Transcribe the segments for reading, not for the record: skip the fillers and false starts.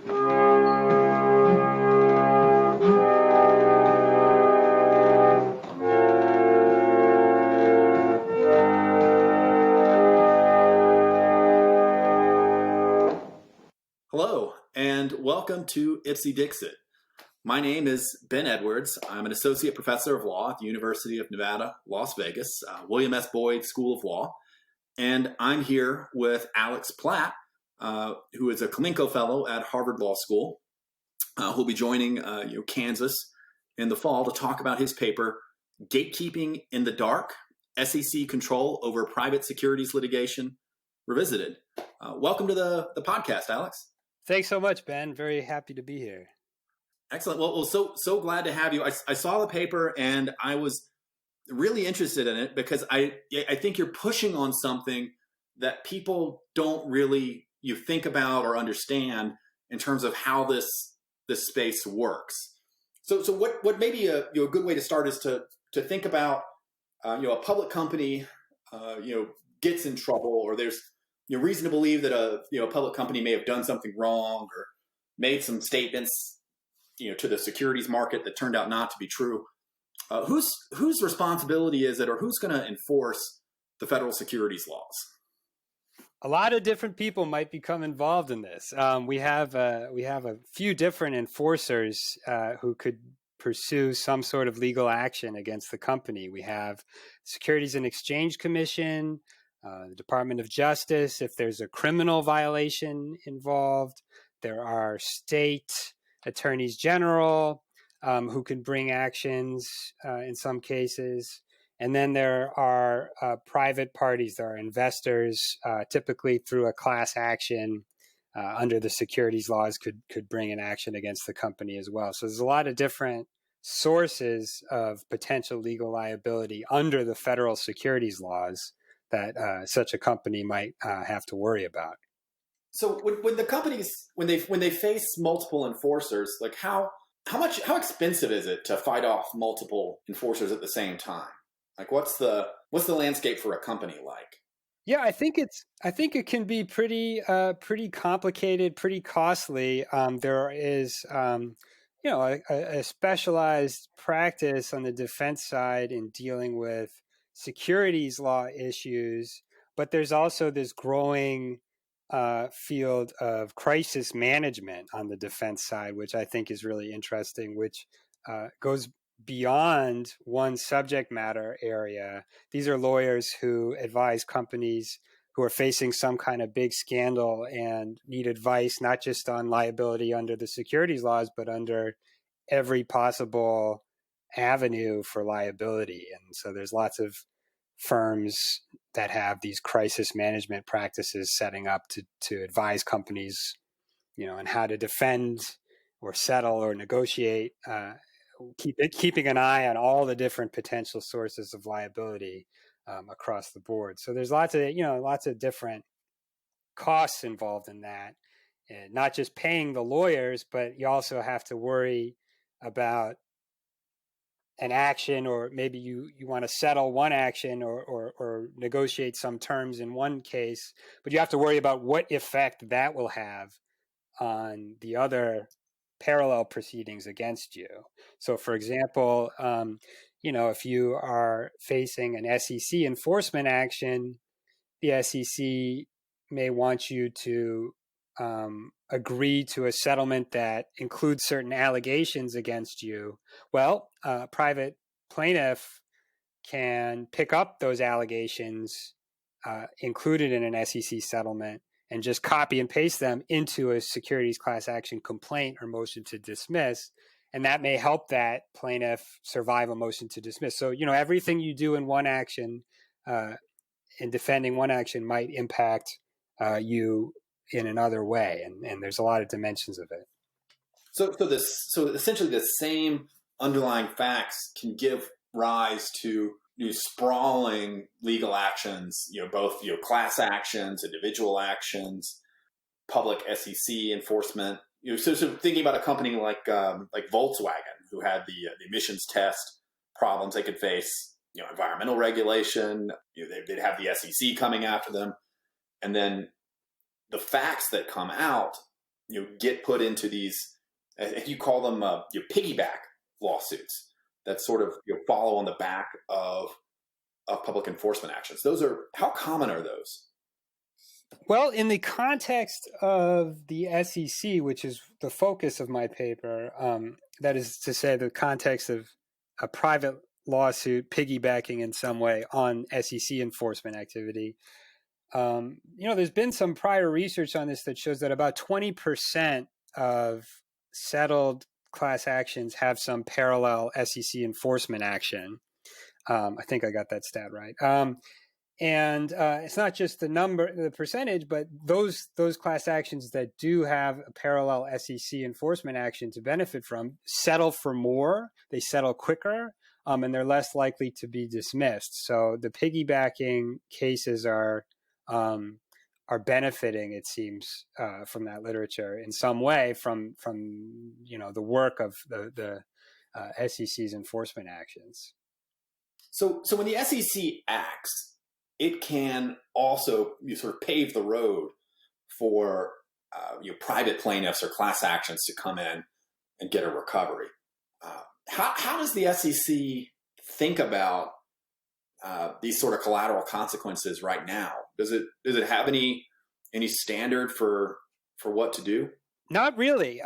Hello, and welcome to Ipsy Dixit. My name is Ben Edwards. I'm an associate professor of law at the University of Nevada, Las Vegas, William S. Boyd School of Law. And I'm here with Alex Platt, who is a Kalinko Fellow at Harvard Law School, who'll be joining Kansas in the fall to talk about his paper, Gatekeeping in the Dark, SEC Control Over Private Securities Litigation Revisited. Welcome to the podcast, Alex. Thanks so much, Ben. Very happy to be here. Excellent. Well, so glad to have you. I saw the paper and I was really interested in it because I think you're pushing on something that people don't really think about or understand in terms of how this space works. So what maybe a good way to start is to think about a public company gets in trouble, or there's reason to believe that a public company may have done something wrong or made some statements to the securities market that turned out not to be true. Whose responsibility is it, or who's going to enforce the federal securities laws? A lot of different people might become involved in this. We have a few different enforcers who could pursue some sort of legal action against the company. We have Securities and Exchange Commission, the Department of Justice, if there's a criminal violation involved. There are state attorneys general who can bring actions in some cases. And then there are private parties. There are investors, typically through a class action under the securities laws could bring an action against the company as well. So there's a lot of different sources of potential legal liability under the federal securities laws that such a company might have to worry about. So when the companies when they face multiple enforcers, like how expensive is it to fight off multiple enforcers at the same time? Like what's the landscape for a company like? Yeah, I think it can be pretty complicated, pretty costly. There is a specialized practice on the defense side in dealing with securities law issues, but there's also this growing field of crisis management on the defense side, which I think is really interesting, which goes beyond one subject matter area. These are lawyers who advise companies who are facing some kind of big scandal and need advice, not just on liability under the securities laws, but under every possible avenue for liability. And so there's lots of firms that have these crisis management practices setting up to advise companies, on how to defend or settle or negotiate, keeping an eye on all the different potential sources of liability across the board. So there's lots of different costs involved in that, and not just paying the lawyers, but you also have to worry about an action, or maybe you want to settle one action or negotiate some terms in one case, but you have to worry about what effect that will have on the other parallel proceedings against you. So, for example, if you are facing an SEC enforcement action, the SEC may want you to agree to a settlement that includes certain allegations against you. Well, a private plaintiff can pick up those allegations included in an SEC settlement and just copy and paste them into a securities class action complaint or motion to dismiss. And that may help that plaintiff survive a motion to dismiss. So, everything you do in one action, in defending one action, might impact you in another way. And there's a lot of dimensions of it. So essentially the same underlying facts can give rise to sprawling legal actions, both class actions, individual actions, public SEC enforcement. So thinking about a company like Volkswagen, who had the emissions test problems, they could face environmental regulation. They'd have the SEC coming after them, and then the facts that come out get put into these, if you call them your piggyback lawsuits that sort of follow on the back of public enforcement actions. Those are, how common are those? Well, in the context of the SEC, which is the focus of my paper, that is to say, the context of a private lawsuit piggybacking in some way on SEC enforcement activity, there's been some prior research on this that shows that about 20% of settled class actions have some parallel SEC enforcement action. I think I got that stat right. And it's not just the percentage, but those class actions that do have a parallel SEC enforcement action to benefit from settle for more. They settle quicker, and they're less likely to be dismissed. So the piggybacking cases are benefiting, it seems, from that literature in some way from the work of the SEC's enforcement actions. So when the SEC acts, it can also sort of pave the road for private plaintiffs or class actions to come in and get a recovery. How does the SEC think about these sort of collateral consequences right now? Does it have any standard for what to do? Not really.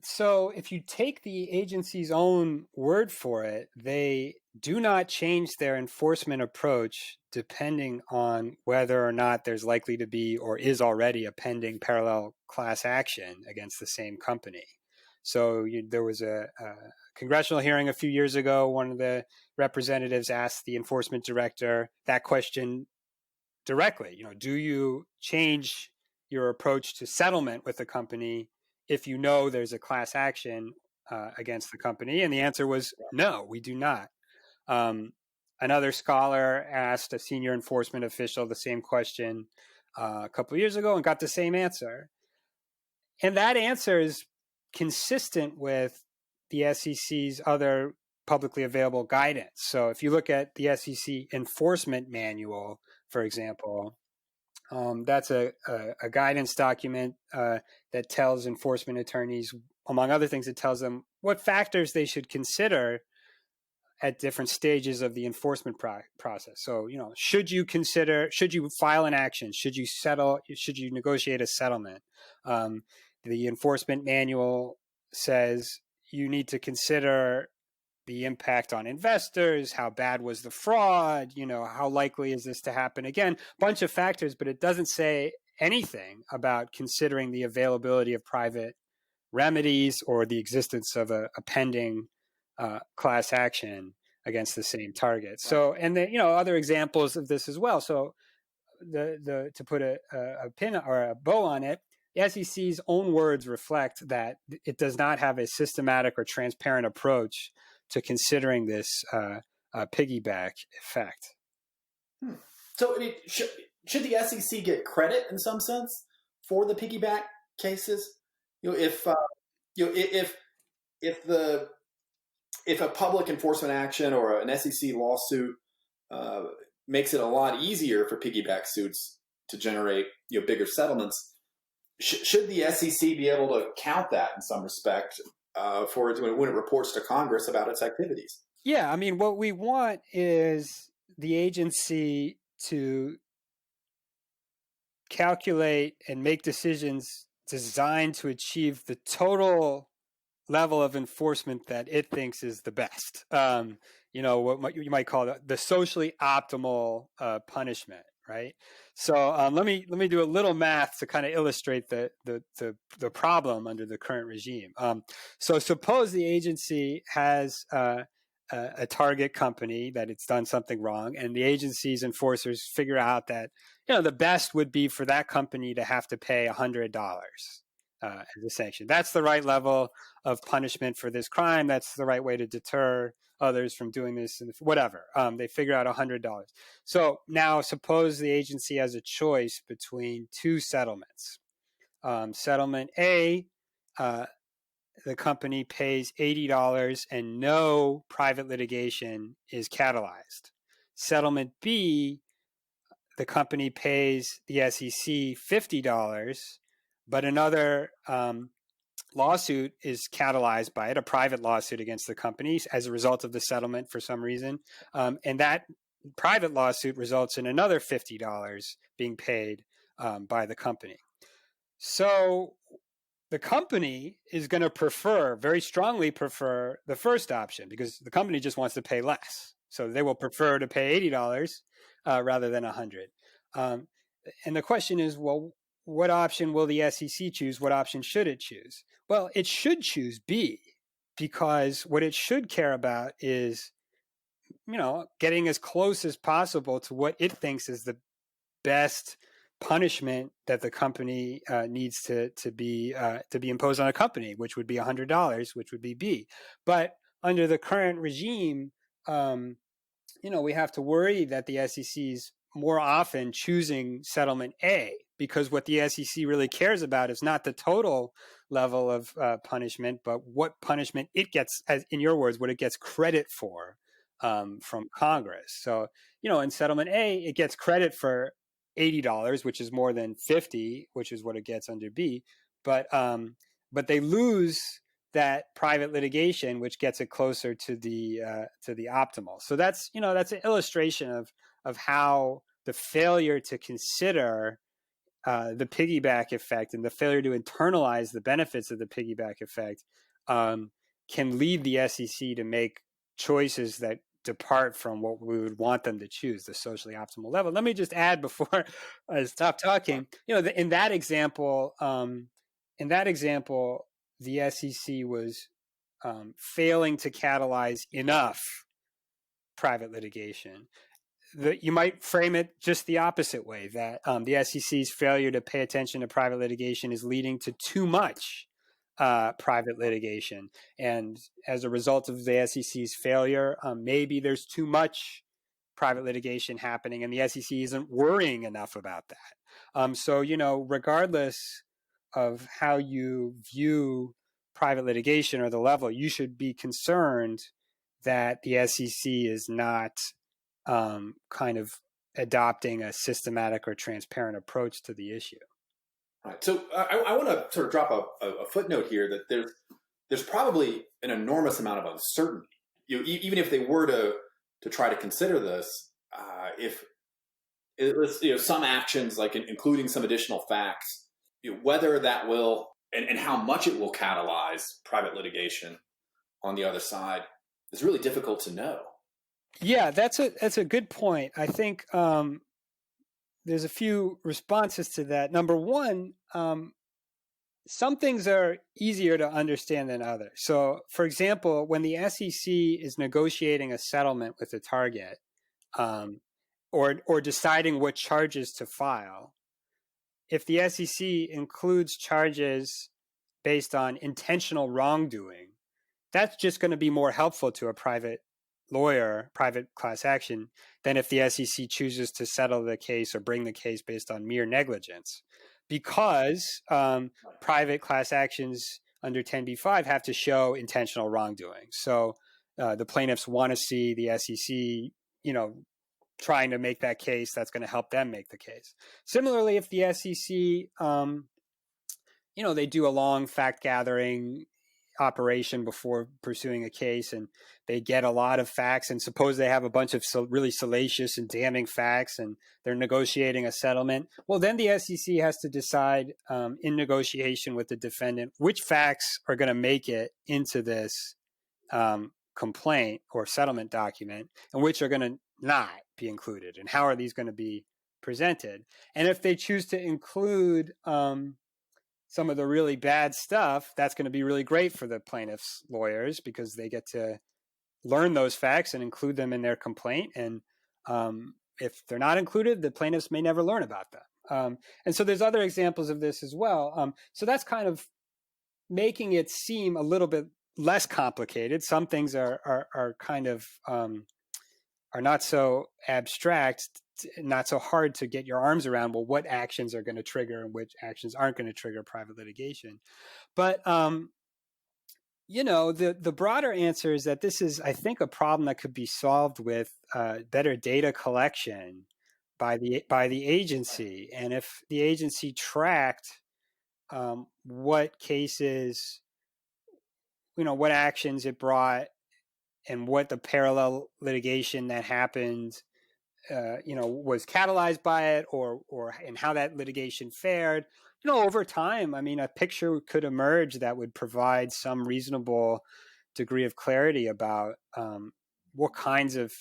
So if you take the agency's own word for it, they do not change their enforcement approach depending on whether or not there's likely to be or is already a pending parallel class action against the same company. So there was a congressional hearing a few years ago. One of the representatives asked the enforcement director that question directly. Do you change your approach to settlement with the company if you know there's a class action against the company? And the answer was no, we do not. Another scholar asked a senior enforcement official the same question a couple of years ago and got the same answer. And that answer is consistent with the SEC's other publicly available guidance. So if you look at the SEC enforcement manual, for example, that's a guidance document that tells enforcement attorneys, among other things, it tells them what factors they should consider at different stages of the enforcement process. So, should you file an action? Should you settle? Should you negotiate a settlement? The enforcement manual says you need to consider the impact on investors, how bad was the fraud, how likely is this to happen again, bunch of factors, but it doesn't say anything about considering the availability of private remedies or the existence of a pending class action against the same target. So, and then, other examples of this as well. So to put a pin or a bow on it, the SEC's own words reflect that it does not have a systematic or transparent approach to considering this piggyback effect. So, should the SEC get credit in some sense for the piggyback cases? If a public enforcement action or an SEC lawsuit makes it a lot easier for piggyback suits to generate bigger settlements, should the SEC be able to count that in some respect for it when it reports to Congress about its activities? Yeah, I mean, what we want is the agency to calculate and make decisions designed to achieve the total level of enforcement that it thinks is the best. What you might call the socially optimal punishment, right? So let me do a little math to kind of illustrate the problem under the current regime. So suppose the agency has a target company that it's done something wrong, and the agency's enforcers figure out that the best would be for that company to have to pay $100 as a sanction. That's the right level of punishment for this crime. That's the right way to deter others from doing this, and whatever. They figure out $100. So now suppose the agency has a choice between two settlements. Settlement A, the company pays $80 and no private litigation is catalyzed. Settlement B, the company pays the SEC $50 but another lawsuit is catalyzed by it, a private lawsuit against the companies as a result of the settlement for some reason. And that private lawsuit results in another $50 being paid by the company. So the company is going to very strongly prefer the first option because the company just wants to pay less. So they will prefer to pay $80 rather than $100. And the question is, well, what option will the SEC choose? What option should it choose? Well, it should choose B, because what it should care about is, getting as close as possible to what it thinks is the best punishment that the company needs to be imposed on a company, which would be $100, which would be B. But under the current regime, we have to worry that the SEC's more often choosing settlement A, because what the SEC really cares about is not the total level of punishment, but what punishment it gets, as in your words, what it gets credit for from Congress. So, in settlement A, it gets credit for $80, which is more than 50, which is what it gets under B. But they lose that private litigation, which gets it closer to the optimal. So that's an illustration of how the failure to consider the piggyback effect and the failure to internalize the benefits of the piggyback effect can lead the SEC to make choices that depart from what we would want them to choose, the socially optimal level. Let me just add before I stop talking. In that example, the SEC was failing to catalyze enough private litigation. You might frame it just the opposite way, that the SEC's failure to pay attention to private litigation is leading to too much private litigation. And as a result of the SEC's failure, maybe there's too much private litigation happening and the SEC isn't worrying enough about that. So, regardless of how you view private litigation or the level, you should be concerned that the SEC is not kind of adopting a systematic or transparent approach to the issue. Right. So I want to sort of drop a footnote here that there's probably an enormous amount of uncertainty. Even if they were to try to consider this, if some actions, like including some additional facts, whether that will and how much it will catalyze private litigation on the other side is really difficult to know. Yeah, that's a good point. I think there's a few responses to that. Number one, some things are easier to understand than others. So, for example, when the SEC is negotiating a settlement with a target, or deciding what charges to file, if the SEC includes charges based on intentional wrongdoing, that's just going to be more helpful to a private lawyer, private class action, than if the SEC chooses to settle the case or bring the case based on mere negligence. Because private class actions under 10b-5 have to show intentional wrongdoing. So the plaintiffs want to see the SEC, trying to make that case. That's going to help them make the case. Similarly, if the SEC, they do a long fact gathering operation before pursuing a case, and they get a lot of facts, and suppose they have a bunch of really salacious and damning facts, and they're negotiating a settlement, well, then the SEC has to decide in negotiation with the defendant which facts are going to make it into this complaint or settlement document and which are going to not be included, and how are these going to be presented. And if they choose to include some of the really bad stuff, that's going to be really great for the plaintiffs' lawyers, because they get to learn those facts and include them in their complaint. And if they're not included, the plaintiffs may never learn about them. And so there's other examples of this as well. So that's kind of making it seem a little bit less complicated. Some things are kind of are not so abstract, not so hard to get your arms around. Well, what actions are going to trigger and which actions aren't going to trigger private litigation? But the broader answer is that this is, I think, a problem that could be solved with better data collection by the agency. And if the agency tracked what cases, what actions it brought, and what the parallel litigation that happened, was catalyzed by it, or and how that litigation fared. Over time, I mean, a picture could emerge that would provide some reasonable degree of clarity about what kinds of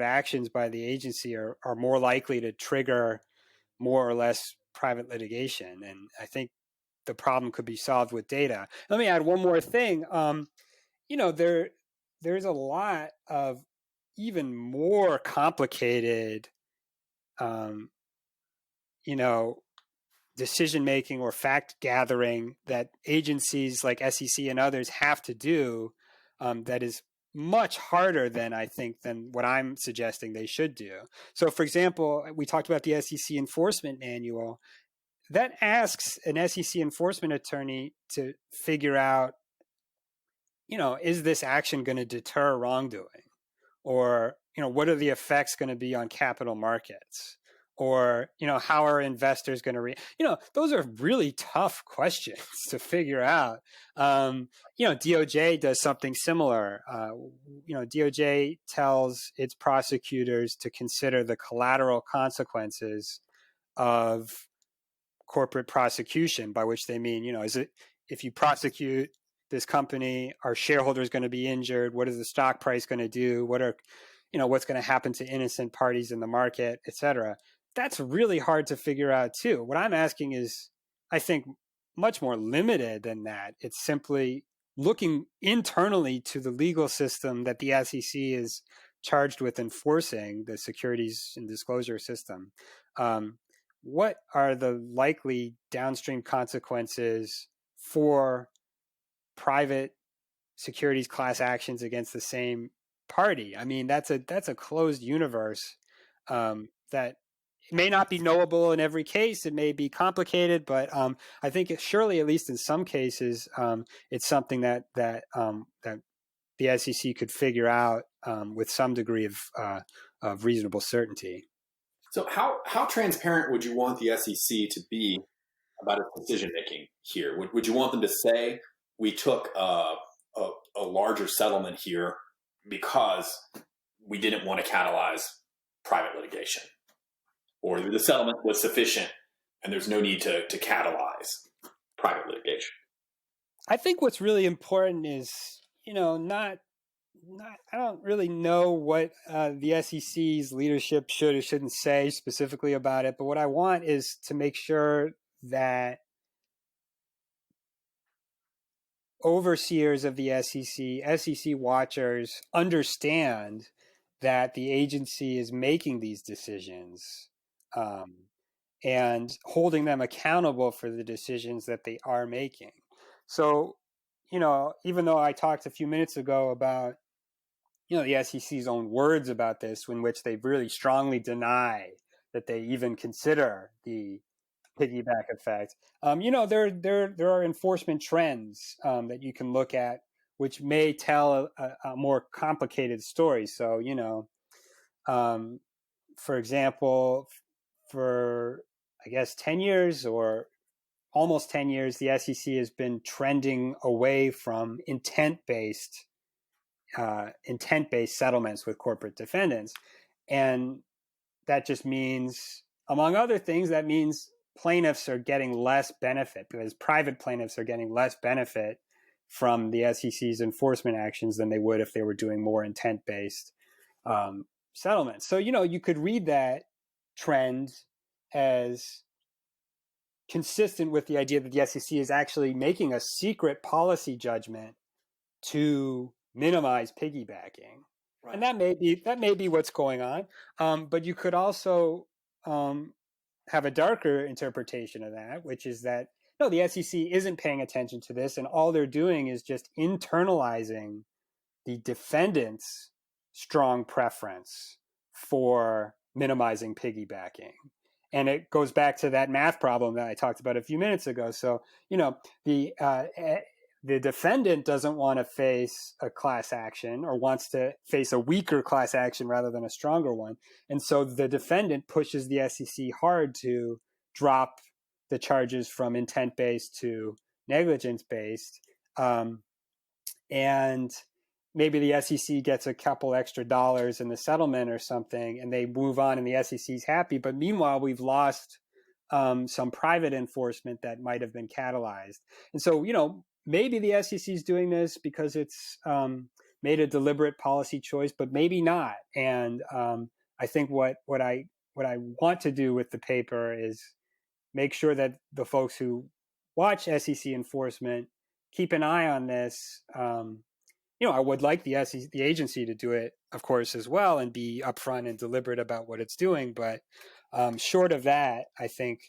actions by the agency are more likely to trigger more or less private litigation. And I think the problem could be solved with data. Let me add one more thing. There's a lot of even more complicated, decision making or fact gathering that agencies like SEC and others have to do, that is much harder than what I'm suggesting they should do. So, for example, we talked about the SEC enforcement manual that asks an SEC enforcement attorney to figure out, is this action going to deter wrongdoing? Or, what are the effects going to be on capital markets? Or, how are investors going to those are really tough questions to figure out. DOJ does something similar. DOJ tells its prosecutors to consider the collateral consequences of corporate prosecution, by which they mean, if you prosecute this company, are shareholders going to be injured? What is the stock price going to do? What's going to happen to innocent parties in the market, et cetera? That's really hard to figure out too. What I'm asking is, I think, much more limited than that. It's simply looking internally to the legal system that the SEC is charged with enforcing, the securities and disclosure system. What are the likely downstream consequences for private securities class actions against the same party? I mean, that's a closed universe, that may not be knowable in every case. It may be complicated, but I think surely, at least in some cases, it's something that the SEC could figure out with some degree of reasonable certainty. So how transparent would you want the SEC to be about its decision making here? Would you want them to say, we took a larger settlement here because we didn't want to catalyze private litigation, or the settlement was sufficient and there's no need to catalyze private litigation? I think what's really important is, not I don't really know what the SEC's leadership should or shouldn't say specifically about it, but what I want is to make sure that overseers of the SEC watchers understand that the agency is making these decisions, and holding them accountable for the decisions that they are making. So, even though I talked a few minutes ago about, the SEC's own words about this, in which they really strongly deny that they even consider the piggyback effect. There are enforcement trends that you can look at, which may tell a more complicated story. So, for example, for I guess 10 years or almost 10 years, the SEC has been trending away from intent-based settlements with corporate defendants. And that just means, among other things, that means plaintiffs are getting less benefit, because private plaintiffs are getting less benefit from the SEC's enforcement actions than they would if they were doing more intent-based settlements. So, you could read that trend as consistent with the idea that the SEC is actually making a secret policy judgment to minimize piggybacking. Right. And that may be what's going on. But you could also have a darker interpretation of that, which is that, no, the SEC isn't paying attention to this, and all they're doing is just internalizing the defendant's strong preference for minimizing piggybacking. And it goes back to that math problem that I talked about a few minutes ago. So, the defendant doesn't want to face a class action, or wants to face a weaker class action rather than a stronger one. And so the defendant pushes the SEC hard to drop the charges from intent-based to negligence-based. And maybe the SEC gets a couple extra dollars in the settlement or something, and they move on, and the SEC's happy. But meanwhile, we've lost some private enforcement that might have been catalyzed. And so, maybe the SEC is doing this because it's made a deliberate policy choice, but maybe not. And I think what I want to do with the paper is make sure that the folks who watch SEC enforcement keep an eye on this. I would like the agency to do it, of course, as well, and be upfront and deliberate about what it's doing. But short of that, I think,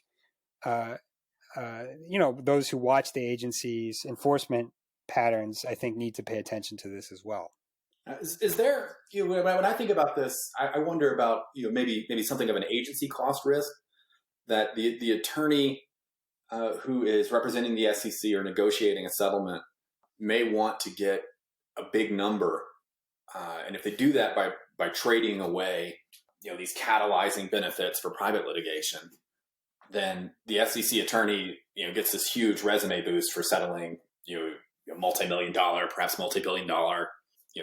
those who watch the agency's enforcement patterns, I think, need to pay attention to this as well. Is there, when I think about this, I wonder about, maybe something of an agency cost risk that the attorney who is representing the SEC or negotiating a settlement may want to get a big number. And if they do that by trading away, these catalyzing benefits for private litigation, then the SEC attorney, gets this huge resume boost for settling, a multi-million-dollar, perhaps multi-billion-dollar,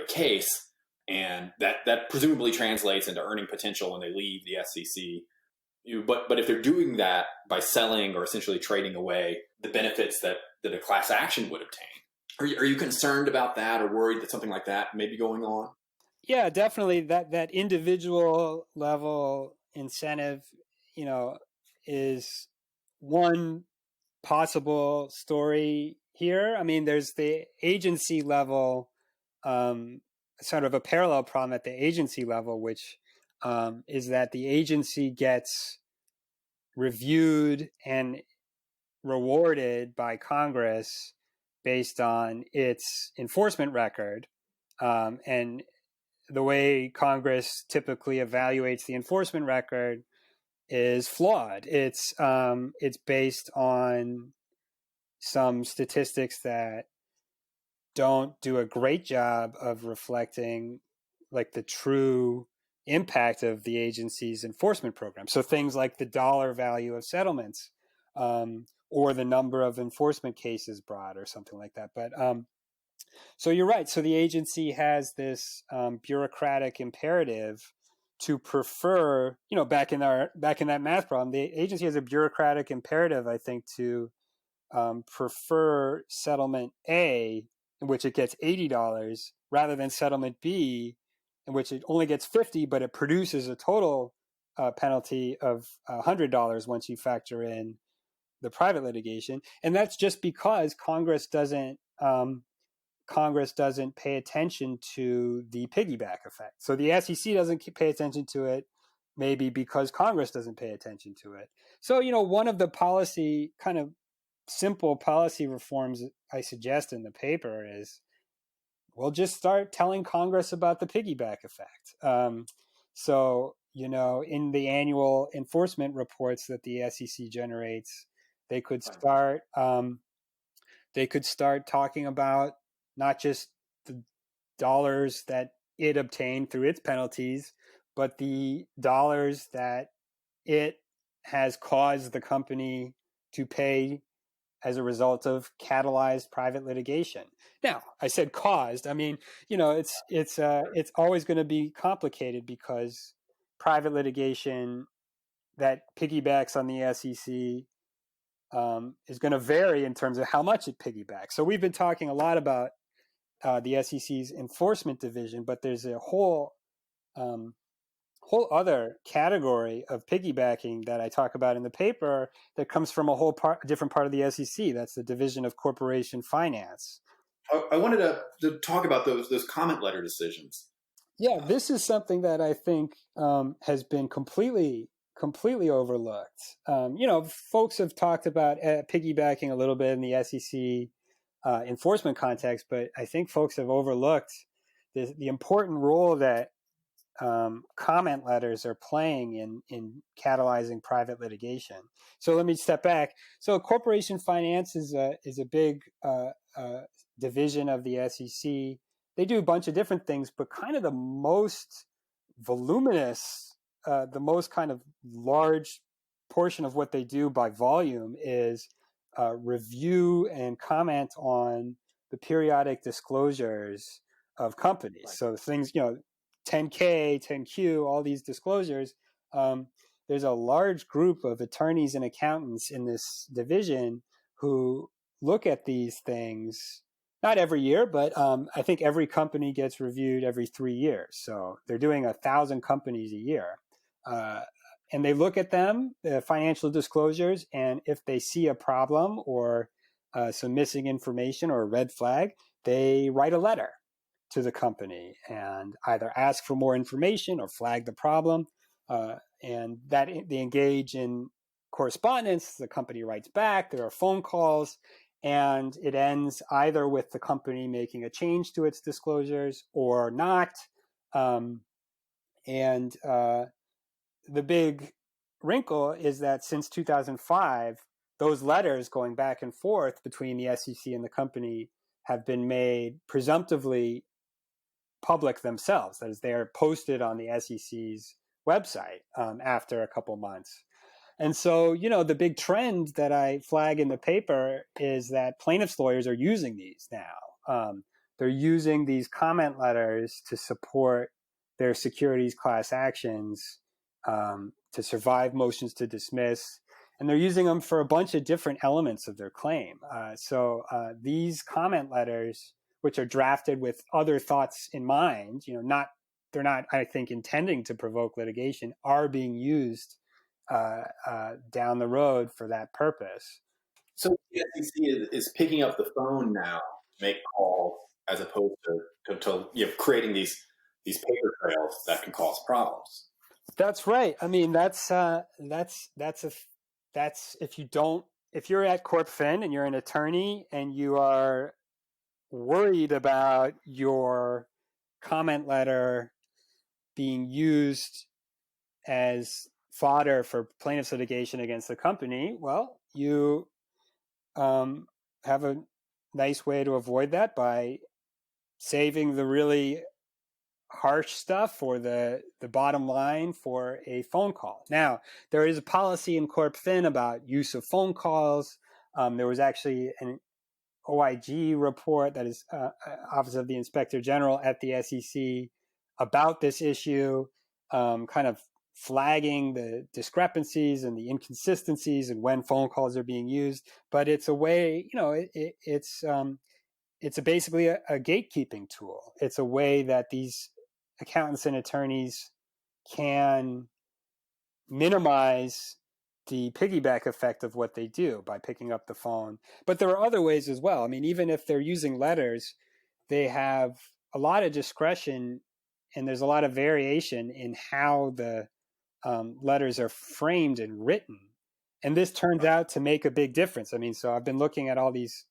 case. And that presumably translates into earning potential when they leave the SEC. But if they're doing that by selling or essentially trading away the benefits that a class action would obtain, are you concerned about that or worried that something like that may be going on? Yeah, definitely. That individual level incentive, is one possible story here. I mean, there's the agency level, sort of a parallel problem at the agency level, which is that the agency gets reviewed and rewarded by Congress based on its enforcement record. And the way Congress typically evaluates the enforcement record is flawed. It's based on some statistics that don't do a great job of reflecting like the true impact of the agency's enforcement program. So things like the dollar value of settlements, or the number of enforcement cases brought, or something like that. But so you're right. So the agency has this bureaucratic imperative to prefer, back in that math problem, the agency has a bureaucratic imperative, I think, to prefer settlement A, in which it gets $80, rather than settlement B, in which it only gets $50, but it produces a total penalty of $100 once you factor in the private litigation. And that's just because Congress doesn't pay attention to the piggyback effect. So the SEC doesn't pay attention to it, maybe because Congress doesn't pay attention to it. So, one of the simple policy reforms I suggest in the paper is we'll just start telling Congress about the piggyback effect. So, in the annual enforcement reports that the SEC generates, they could start talking about not just the dollars that it obtained through its penalties, but the dollars that it has caused the company to pay as a result of catalyzed private litigation. Now, I said caused. I mean, it's always going to be complicated because private litigation that piggybacks on the SEC is going to vary in terms of how much it piggybacks. So we've been talking a lot about the SEC's enforcement division, but there's a whole other category of piggybacking that I talk about in the paper that comes from a different part of the SEC. That's the Division of Corporation Finance. I wanted to talk about those comment letter decisions. Yeah, this is something that I think has been completely overlooked. Folks have talked about piggybacking a little bit in the SEC enforcement context, but I think folks have overlooked the important role that comment letters are playing in catalyzing private litigation. So let me step back. So corporation finance is a big division of the SEC. They do a bunch of different things, but kind of the most voluminous, the most kind of large portion of what they do by volume is review and comment on the periodic disclosures of companies. Right. So things, 10K, 10Q, all these disclosures. There's a large group of attorneys and accountants in this division who look at these things, not every year, but I think every company gets reviewed every 3 years. So they're doing 1,000 companies a year. And they look at them, the financial disclosures, and if they see a problem or some missing information or a red flag, they write a letter to the company and either ask for more information or flag the problem. And that they engage in correspondence. The company writes back. There are phone calls, and it ends either with the company making a change to its disclosures or not. And the big wrinkle is that since 2005, those letters going back and forth between the SEC and the company have been made presumptively public themselves. That is, they are posted on the SEC's website after a couple months. And so, the big trend that I flag in the paper is that plaintiffs' lawyers are using these now. They're using these comment letters to support their securities class actions, to survive motions to dismiss. And they're using them for a bunch of different elements of their claim. So these comment letters, which are drafted with other thoughts in mind, they're not, I think, intending to provoke litigation, are being used down the road for that purpose. So the SEC is picking up the phone now to make calls as opposed to creating these paper trails that can cause problems. That's right. I mean, that's if you're at CorpFin and you're an attorney and you are worried about your comment letter being used as fodder for plaintiff's litigation against the company, well, you have a nice way to avoid that by saving the really harsh stuff or the bottom line for a phone call. Now, there is a policy in CorpFin about use of phone calls. There was actually an OIG report, that is Office of the Inspector General at the SEC, about this issue, kind of flagging the discrepancies and the inconsistencies and when phone calls are being used. But it's a way, it's basically a gatekeeping tool. It's a way that these accountants and attorneys can minimize the piggyback effect of what they do by picking up the phone. But there are other ways as well. I mean, even if they're using letters, they have a lot of discretion, and there's a lot of variation in how the letters are framed and written. And this turns out to make a big difference. I mean, so I've been looking at all these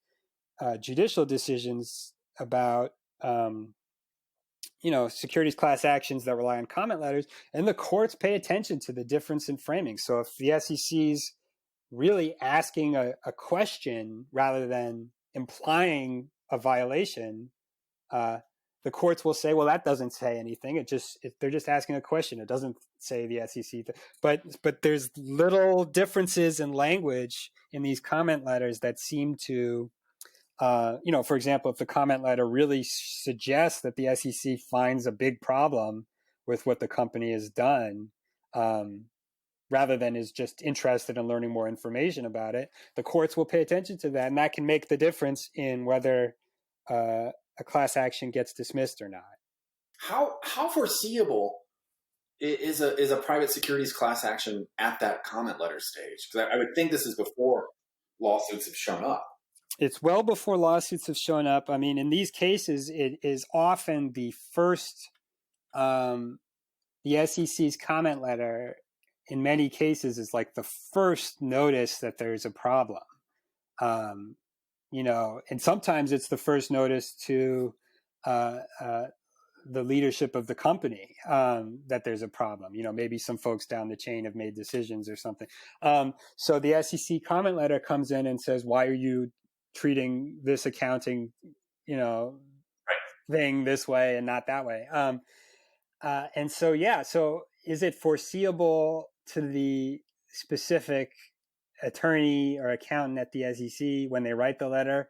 judicial decisions about securities class actions that rely on comment letters, and the courts pay attention to the difference in framing. So if the SEC's really asking a question rather than implying a violation, the courts will say, well, that doesn't say anything. They're just asking a question. It doesn't say the SEC. But there's little differences in language in these comment letters that seem to for example, if the comment letter really suggests that the SEC finds a big problem with what the company has done, rather than is just interested in learning more information about it, the courts will pay attention to that, and that can make the difference in whether a class action gets dismissed or not. How foreseeable is a private securities class action at that comment letter stage? Because I would think this is before lawsuits have shown up. It's well before lawsuits have shown up. I mean, in these cases, it is often the first, the SEC's comment letter, in many cases, is like the first notice that there's a problem. And sometimes it's the first notice to the leadership of the company that there's a problem. Maybe some folks down the chain have made decisions or something. So the SEC comment letter comes in and says, why are you treating this accounting, thing this way and not that way? And so, so is it foreseeable to the specific attorney or accountant at the SEC when they write the letter?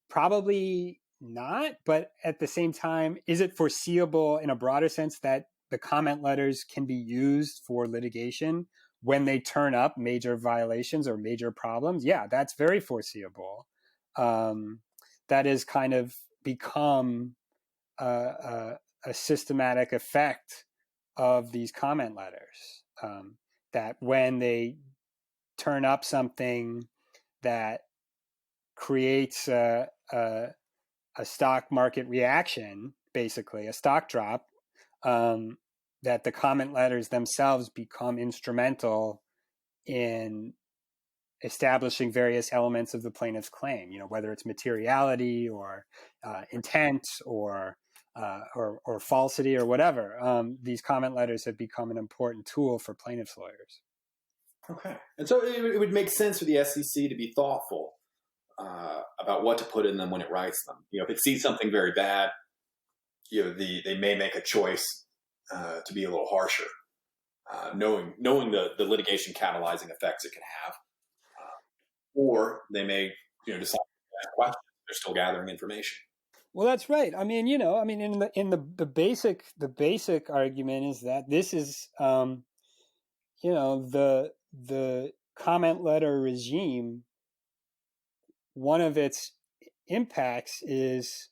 Probably not. But at the same time, is it foreseeable in a broader sense that the comment letters can be used for litigation when they turn up major violations or major problems? Yeah, that's very foreseeable. That has kind of become a systematic effect of these comment letters, that when they turn up something that creates a stock market reaction, basically a stock drop, that the comment letters themselves become instrumental in establishing various elements of the plaintiff's claim, whether it's materiality or intent or falsity or whatever. These comment letters have become an important tool for plaintiffs' lawyers. Okay. And so it would make sense for the SEC to be thoughtful about what to put in them when it writes them. If it sees something very bad, they may make a choice to be a little harsher, knowing the litigation catalyzing effects it can have. Or they may, decide to ask questions. They're still gathering information. Well, that's right. In the basic argument is that this is, the comment letter regime. One of its impacts is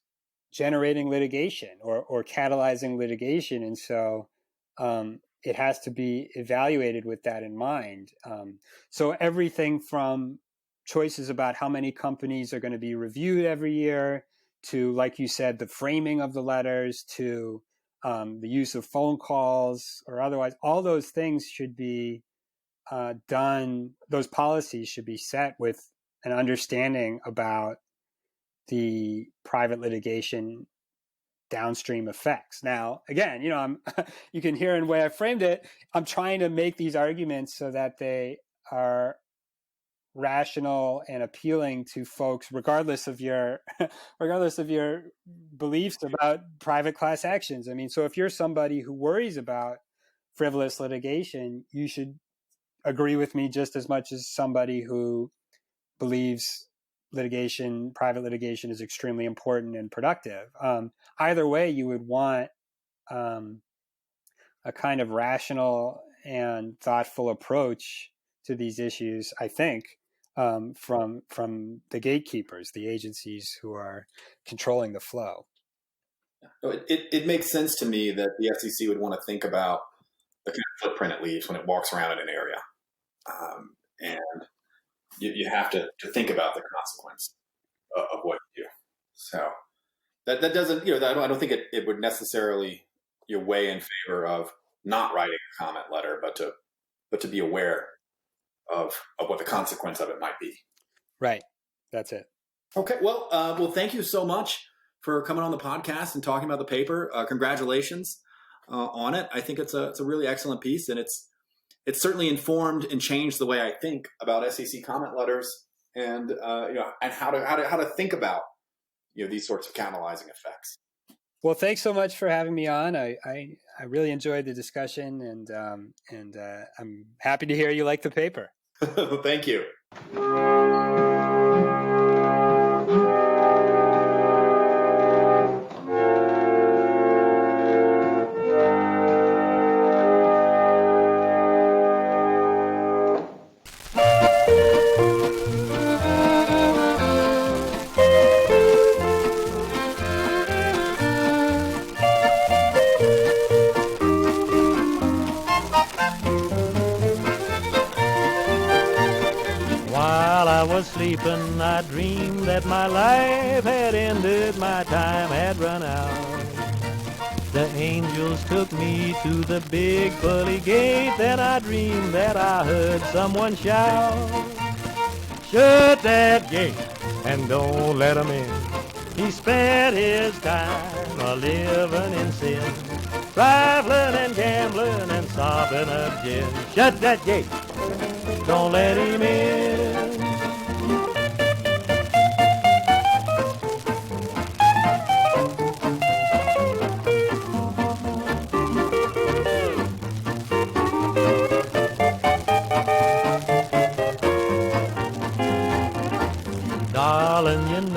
generating litigation or catalyzing litigation, and so it has to be evaluated with that in mind. So everything from choices about how many companies are going to be reviewed every year to, like you said, the framing of the letters, to the use of phone calls or otherwise, all those things should be done. Those policies should be set with an understanding about the private litigation downstream effects. Now, again, you can hear in the way I framed it, I'm trying to make these arguments so that they are rational and appealing to folks, regardless of your beliefs about private class actions. So if you're somebody who worries about frivolous litigation, you should agree with me just as much as somebody who believes private litigation is extremely important and productive. Either way, you would want a kind of rational and thoughtful approach to these issues, I think, from the gatekeepers, the agencies who are controlling the flow. It makes sense to me that the SEC would want to think about the kind of footprint it leaves when it walks around in an area. And you have to think about the consequence of what you do. So that doesn't, I don't think it would necessarily weigh in favor of not writing a comment letter, but to be aware of what the consequence of it might be. Right. That's it. Okay. Well, thank you so much for coming on the podcast and talking about the paper. Congratulations on it. I think it's a really excellent piece, and it's certainly informed and changed the way I think about SEC comment letters and and how to think about these sorts of catalyzing effects. Well, thanks so much for having me on. I really enjoyed the discussion, and I'm happy to hear you like the paper. Thank you. Sleeping, I dreamed that my life had ended, my time had run out. The angels took me to the big pearly gate, then I dreamed that I heard someone shout, "Shut that gate and don't let him in. He spent his time a-living in sin, trifling and gambling and sopping up gin. Shut that gate, don't let him in."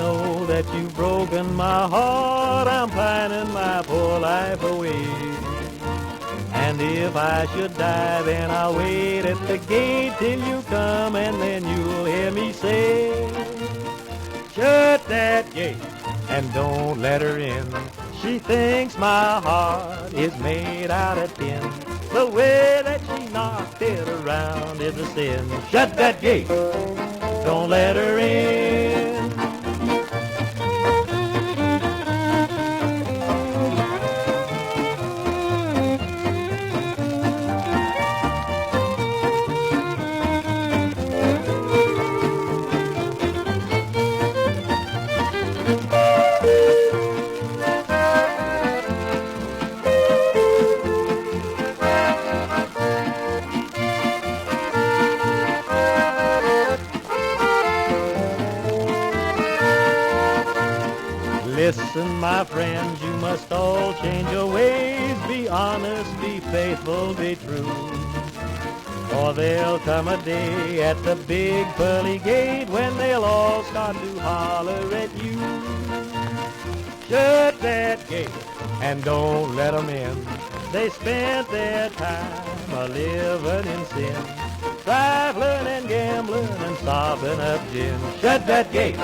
know that you've broken my heart. I'm pining my poor life away. And if I should die, then I'll wait at the gate till you come, and then you'll hear me say, shut that gate and don't let her in. She thinks my heart is made out of tin. The way that she knocked it around is a sin. Shut that gate, don't let her in. Listen, my friends, you must all change your ways. Be honest, be faithful, be true. For there'll come a day at the big pearly gate when they'll all start to holler at you. Shut that gate and don't let 'em in. They spent their time a-living in sin, trifling and gambling and sopping up gin. Shut that gate